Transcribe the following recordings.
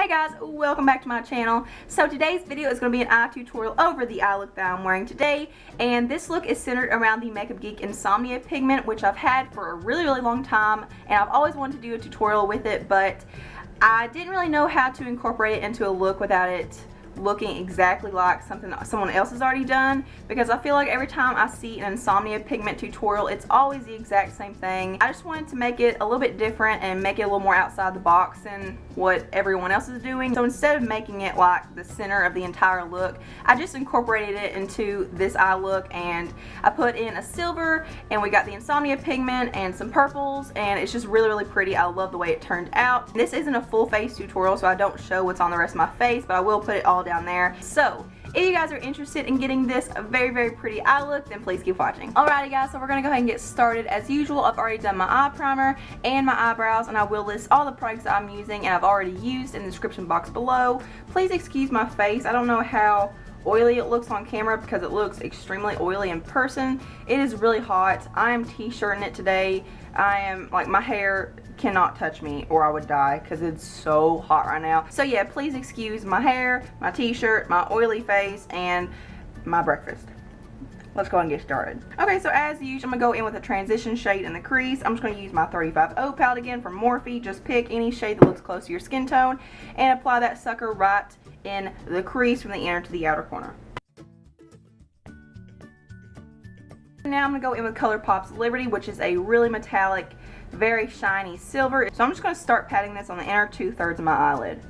Hey guys, welcome back to my channel. So today's video is going to be an eye tutorial over the eye look that I'm wearing today, and this look is centered around the Makeup Geek Insomnia pigment, which I've had for a really long time, and I've always wanted to do a tutorial with it, but I didn't really know how to incorporate it into a look without it looking exactly like something that someone else has already done, because I feel like every time I see an Insomnia pigment tutorial it's always the exact same thing. I just wanted to make it a little bit different and make it a little more outside the box than what everyone else is doing. So instead of making it like the center of the entire look, I just incorporated it into this eye look, and I put in a silver, and we got the Insomnia pigment and some purples, and it's just really pretty. I love the way it turned out. This isn't a full face tutorial, so I don't show what's on the rest of my face, but I will put it all down there. So if you guys are interested in getting this very pretty eye look, then please keep watching. Alrighty guys, so we're gonna go ahead and get started. As usual, I've already done my eye primer and my eyebrows, and I will list all the products that I'm using and I've already used in the description box below. Please excuse my face. I don't know how oily it looks on camera because it looks extremely oily in person. It is really hot. I am t-shirting it today. I am like, my hair cannot touch me or I would die because it's so hot right now. So yeah, please excuse my hair, my t-shirt, my oily face, and my breakfast. Let's go ahead and get started. Okay, so as usual, I'm going to go in with a transition shade in the crease. I'm just going to use my 35O palette again from Morphe. Just pick any shade that looks close to your skin tone and apply that sucker right in the crease from the inner to the outer corner. Now I'm going to go in with Colourpop's Liberty, which is a really metallic, very shiny silver. So I'm just going to start patting this on the inner 2/3 of my eyelid.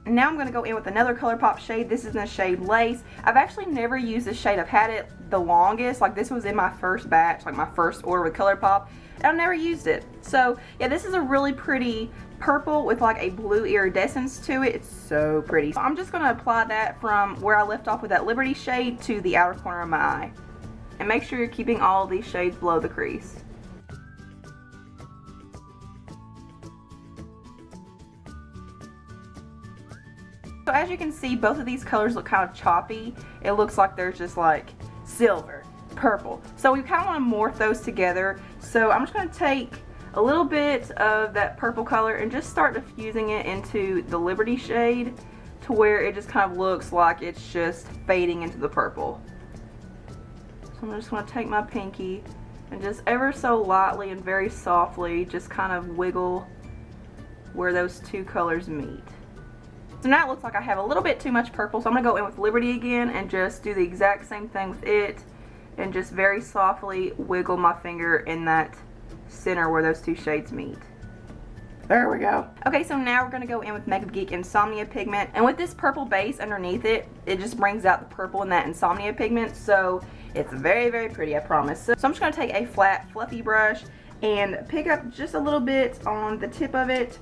Now I'm going to go in with another Colourpop shade. This is in the shade Lace. I've actually never used this shade. I've had it the longest. Like, this was in my first batch, like my first order with Colourpop, and I've never used it. So yeah, this is a really pretty purple with like a blue iridescence to it. It's so pretty. So I'm just going to apply that from where I left off with that Liberty shade to the outer corner of my eye. And make sure you're keeping all of these shades below the crease. So as you can see, both of these colors look kind of choppy. It looks like there's just like silver, purple. So we kind of want to morph those together. So I'm just going to take a little bit of that purple color and just start diffusing it into the Liberty shade to where it just kind of looks like it's just fading into the purple. So I'm just going to take my pinky and just ever so lightly and very softly just kind of wiggle where those two colors meet. So now it looks like I have a little bit too much purple, so I'm going to go in with Liberty again and just do the exact same thing with it and just very softly wiggle my finger in that center where those two shades meet. There we go. Okay, so now we're going to go in with Makeup Geek Insomnia pigment, and with this purple base underneath it, it just brings out the purple in that Insomnia pigment, so it's very pretty, I promise. So I'm just going to take a flat fluffy brush and pick up just a little bit on the tip of it.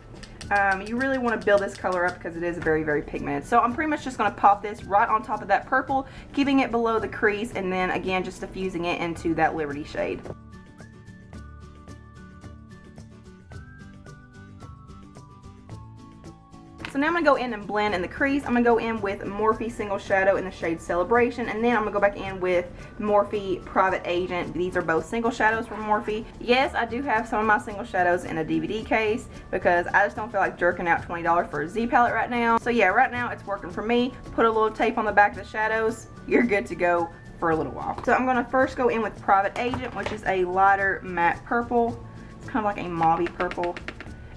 You really want to build this color up because it is very pigmented. So I'm pretty much just going to pop this right on top of that purple, keeping it below the crease, and then again just diffusing it into that Liberty shade. So now I'm going to go in and blend in the crease. I'm going to go in with Morphe Single Shadow in the shade Celebration, and then I'm going to go back in with Morphe Private Agent. These are both single shadows from Morphe. Yes, I do have some of my single shadows in a DVD case because I just don't feel like jerking out $20 for a Z palette right now. So yeah, right now it's working for me. Put a little tape on the back of the shadows. You're good to go for a little while. So I'm going to first go in with Private Agent, which is a lighter matte purple. It's kind of like a mauvey purple.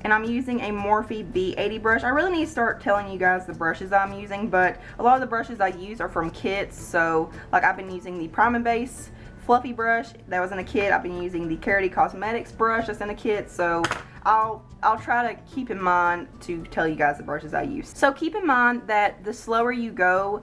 And I'm using a Morphe B80 brush. I really need to start telling you guys the brushes I'm using, but a lot of the brushes I use are from kits. So like, I've been using the Prime and Base fluffy brush that was in a kit. I've been using the Clarity Cosmetics brush that's in a kit. So I'll try to keep in mind to tell you guys the brushes I use. So keep in mind that the slower you go,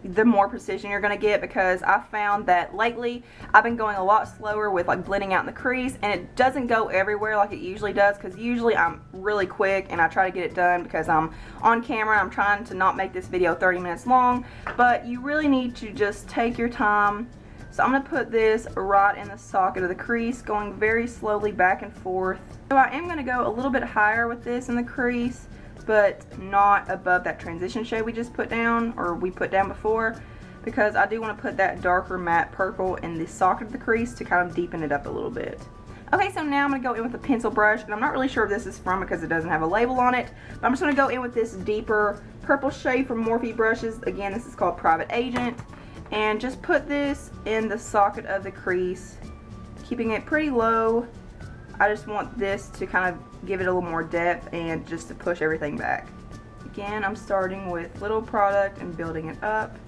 the more precision you're going to get, because I found that lately I've been going a lot slower with like blending out in the crease, and it doesn't go everywhere like it usually does, because usually I'm really quick and I try to get it done because I'm on camera. I'm trying to not make this video 30 minutes long, but you really need to just take your time. So I'm going to put this right in the socket of the crease, going very slowly back and forth. So I am going to go a little bit higher with this in the crease, but not above that transition shade we just put down, or we put down before, because I do want to put that darker matte purple in the socket of the crease to kind of deepen it up a little bit. Okay, so now I'm going to go in with a pencil brush, and I'm not really sure if this is from because it doesn't have a label on it, but I'm just going to go in with this deeper purple shade from Morphe brushes. Again, this is called Private Agent, and just put this in the socket of the crease, keeping it pretty low. I just want this to kind of give it a little more depth and just to push everything back. Again, I'm starting with little product and building it up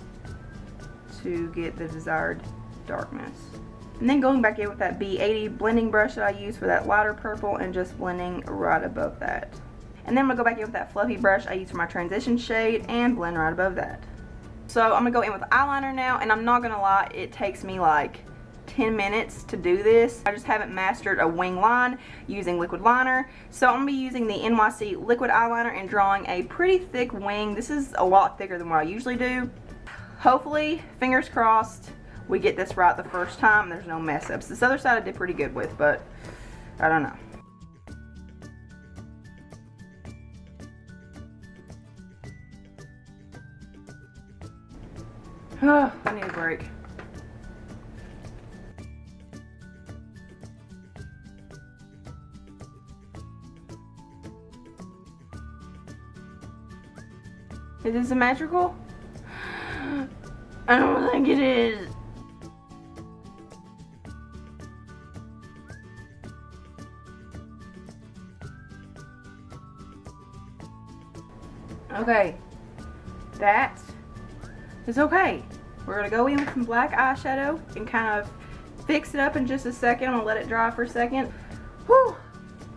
to get the desired darkness. And then going back in with that B80 blending brush that I use for that lighter purple and just blending right above that. And then I'm going to go back in with that fluffy brush I use for my transition shade and blend right above that. So I'm going to go in with eyeliner now, and I'm not going to lie, it takes me like 10 minutes to do this. I just haven't mastered a wing line using liquid liner. So I'm going to be using the NYC Liquid Eyeliner and drawing a pretty thick wing. This is a lot thicker than what I usually do. Hopefully, fingers crossed, we get this right the first time. There's no mess ups. This other side I did pretty good with, but I don't know. Oh, I need a break. Is this symmetrical? I don't think it is. Okay, that is okay. We're going to go in with some black eyeshadow and kind of fix it up in just a second. I'm going to let it dry for a second. Whew.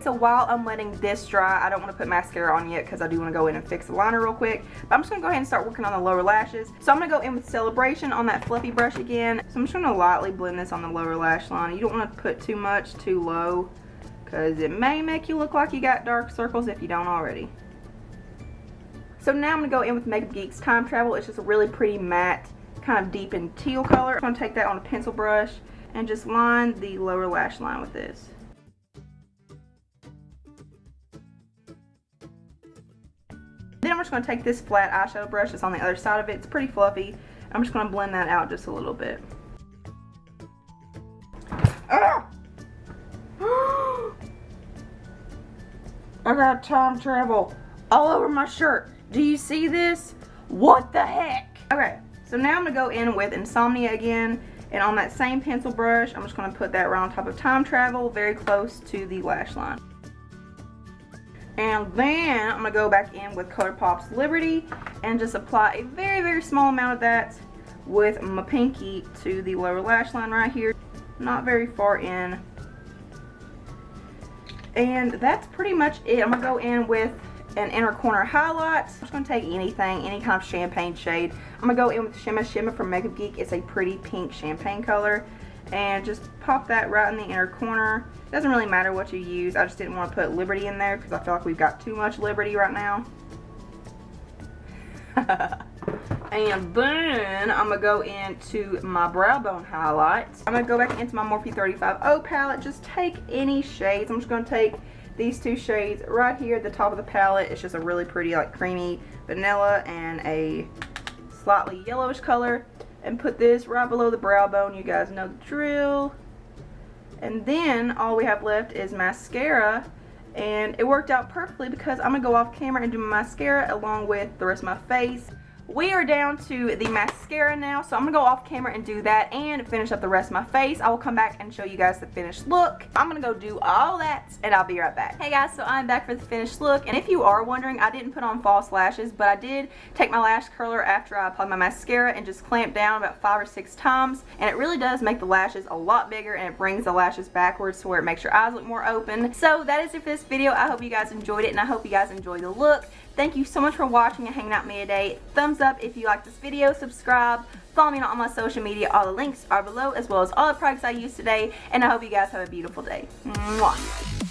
So while I'm letting this dry, I don't want to put mascara on yet because I do want to go in and fix the liner real quick. But I'm just going to go ahead and start working on the lower lashes. So I'm going to go in with Celebration on that fluffy brush again. So I'm just going to lightly blend this on the lower lash line. You don't want to put too much too low because it may make you look like you got dark circles if you don't already. So now I'm going to go in with Makeup Geek's Time Travel. It's just a really pretty matte, kind of deep and teal color. I'm going to take that on a pencil brush and just line the lower lash line with this. Then I'm just going to take this flat eyeshadow brush that's on the other side of it. It's pretty fluffy. I'm just going to blend that out just a little bit. Ah! I got time travel all over my shirt. Do you see this? What the heck? Okay, so now I'm going to go in with Insomnia again. And on that same pencil brush, I'm just going to put that right on top of Time Travel, very close to the lash line. And then I'm going to go back in with Colourpop's Liberty and just apply a very, very small amount of that with my pinky to the lower lash line right here. Not very far in. And that's pretty much it. I'm going to go in with an inner corner highlight. I'm just going to take anything, any kind of champagne shade. I'm going to go in with Shimma from Makeup Geek. It's a pretty pink champagne color. And just pop that right in the inner corner. It doesn't really matter what you use. I just didn't want to put Liberty in there because I feel like we've got too much Liberty right now. And then I'm going to go into my brow bone highlights. I'm going to go back into my Morphe 35O palette. Just take any shades. I'm just going to take these two shades right here at the top of the palette. It's just a really pretty like creamy vanilla and a slightly yellowish color. And put this right below the brow bone. You guys know the drill. And then all we have left is mascara. And it worked out perfectly because I'm going to go off camera and do my mascara along with the rest of my face. We are down to the mascara now, so I'm going to go off camera and do that and finish up the rest of my face. I will come back and show you guys the finished look. I'm going to go do all that and I'll be right back. Hey guys, so I'm back for the finished look, and if you are wondering, I didn't put on false lashes, but I did take my lash curler after I applied my mascara and just clamp down about 5 or 6 times, and it really does make the lashes a lot bigger and it brings the lashes backwards to where it makes your eyes look more open. So that is it for this video. I hope you guys enjoyed it and I hope you guys enjoyed the look. Thank you so much for watching and hanging out with me today. Thumbs up if you like this video, subscribe, follow me on all my social media. All the links are below, as well as all the products I used today. And I hope you guys have a beautiful day. Mwah.